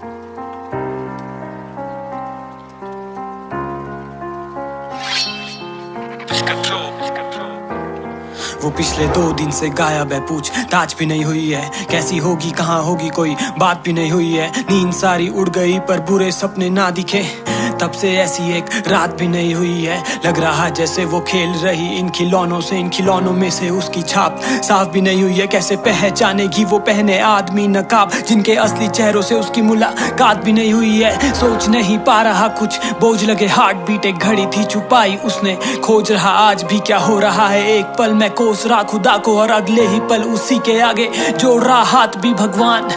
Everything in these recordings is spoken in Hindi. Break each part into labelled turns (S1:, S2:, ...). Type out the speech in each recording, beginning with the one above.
S1: वो पिछले 2 दिन से गायब है, पूछ ताज भी नहीं हुई है। कैसी होगी, कहाँ होगी, कोई बात भी नहीं हुई है। नींद सारी उड़ गई पर बुरे सपने ना दिखे। तब से ऐसी एक रात भी नहीं हुई है। लग रहा जैसे वो खेल रही इन खिलौनों से, इन खिलौनों में से उसकी छाप साफ भी नहीं हुई है। कैसे पहचानेगी वो पहने आदमी नकाब, जिनके असली चेहरों से उसकी मुलाकात भी नहीं हुई है। सोच नहीं पा रहा कुछ, बोझ लगे हार्ट बीट, एक घड़ी थी छुपाई उसने, खोज रहा आज भी क्या हो रहा है। एक पल मैं कोस रहा खुदा को और अगले ही पल उसी के आगे जोड़ रहा हाथ भी भगवान।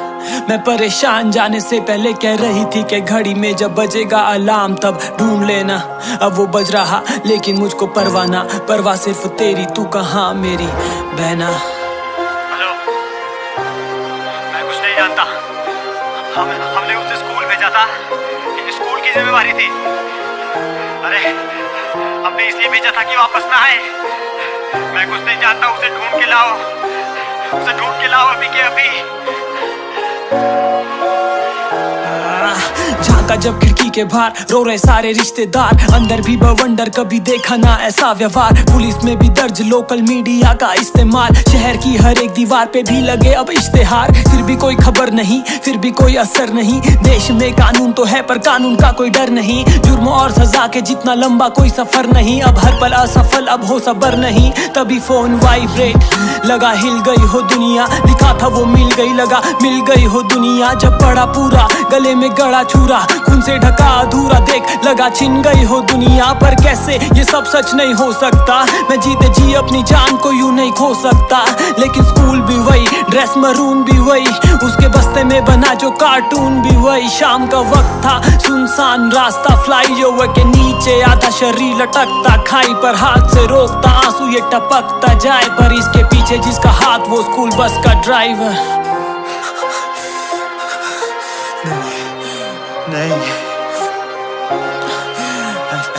S1: मैं परेशान जाने से पहले कह रही थी कि घड़ी में जब बजेगा अलार्म तब ढूंढ लेना। अब वो बज रहा लेकिन मुझको परवाह ना, परवाह सिर्फ तेरी, तू कहाँ मेरी बहना।
S2: हेलो, मैं कुछ नहीं जानता। हमने उसे स्कूल भेजा था, स्कूल की जिम्मेवारी थी। अरे हमने इसलिए भेजा था कि वापस ना आए। मैं कुछ नहीं जानता, उसे ढूंढ के लाओ, उसे ढूंढ के लाओ अभी के अभी।
S1: झांका जब खिड़की के बाहर, रो रहे सारे रिश्तेदार। अंदर भी बवंडर, कभी देखा ना ऐसा व्यवहार। पुलिस में भी दर्ज, लोकल मीडिया का इस्तेमाल। शहर की हर एक दीवार पे भी लगे अब इश्तेहार। फिर भी कोई खबर नहीं, फिर भी कोई असर नहीं। देश में कानून तो है पर कानून का कोई डर नहीं। जुर्म और सजा के जितना लंबा कोई सफर नहीं। अब हर पल असफल, अब हो सबर नहीं। तभी फोन वाइब्रेट लगा, हिल गई हो दुनिया। लिखा था वो मिल गई, लगा मिल गई हो दुनिया। जब पड़ा पूरा गले में गड़ा छुरा, खून से ढका अधूरा, देख लगा छिन गई हो दुनिया। पर कैसे ये सब सच नहीं हो सकता। मैं जीते जी अपनी जान को यूं नहीं खो सकता। लेकिन स्कूल भी वही, ड्रेस मरून भी वही, उसके बस्ते में बना जो कार्टून भी वही। शाम का वक्त था, सुनसान रास्ता, फ्लाई ओवर के नीचे आधा शरीर लटकता। खाई पर हाथ से रोकता, आंसू ये टपकता जाए। पर इसके पीछे जिसका हाथ, वो स्कूल बस का ड्राइवर।
S2: नहीं,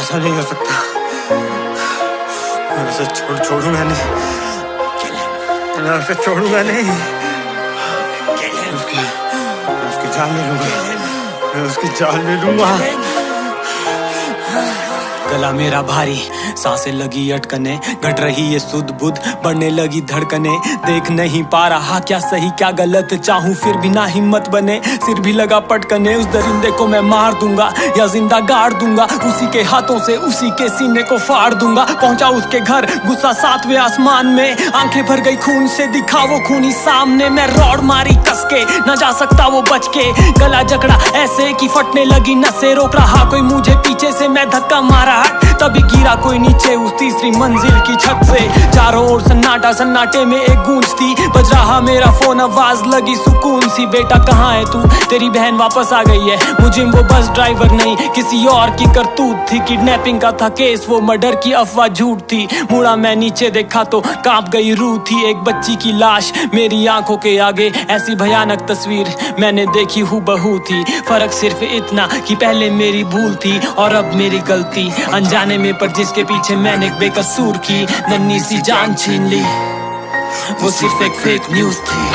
S2: ऐसा नहीं हो सकता। मैं उसे छोड़ूंगा नहीं, मैं उसे छोड़ूंगा नहीं। उसकी जान ले लूंगा, मैं उसकी जान ले लूंगा।
S1: गला मेरा भारी, सांसें लगी अटकने, घट रही ये सुध बुध, बढ़ने लगी धड़कने। देख नहीं पा रहा क्या सही क्या गलत, चाहूं फिर भी ना हिम्मत बने। सिर भी लगा पटकने, उस दरिंदे को मैं मार दूंगा या जिंदा गाड़ दूंगा। उसी के हाथों से उसी के सीने को फाड़ दूंगा। पहुंचा उसके घर, गुस्सा 7वें आसमान में, आंखें भर गई खून से, दिखा वो खूनी सामने। मैं रॉड मारी कस के, न जा सकता वो बच के। गला जकड़ा ऐसे कि फटने लगी नसें, रोक रहा कोई मुझे पीछे से, मैं धक्का मारा तभी गिरा कोई नीचे उस तीसरी मंजिल की छत से। चारों ओर सन्नाटा, सन्नाटे में एक गूंज थी। बज रहा मेरा फोन, आवाज लगी सुकून सी, बेटा कहाँ है तू, तेरी बहन वापस आ गई है। मुझे वो बस ड्राइवर नहीं, किसी और की करतूत थी। किडनैपिंग का था केस, वो मर्डर की अफवाह झूठ थी। मुड़ा मैं नीचे देखा तो कांप गई रूह थी। एक बच्ची की लाश मेरी आंखों के आगे, ऐसी भयानक तस्वीर मैंने देखी हूबहू थी। फर्क सिर्फ इतना कि पहले मेरी भूल थी और अब मेरी गलती अनजाने में, पर जिसके पीछे मैंने बेकसूर की नन्ही सी जान छीन ली, वो सिर्फ एक फेक न्यूज़ थी।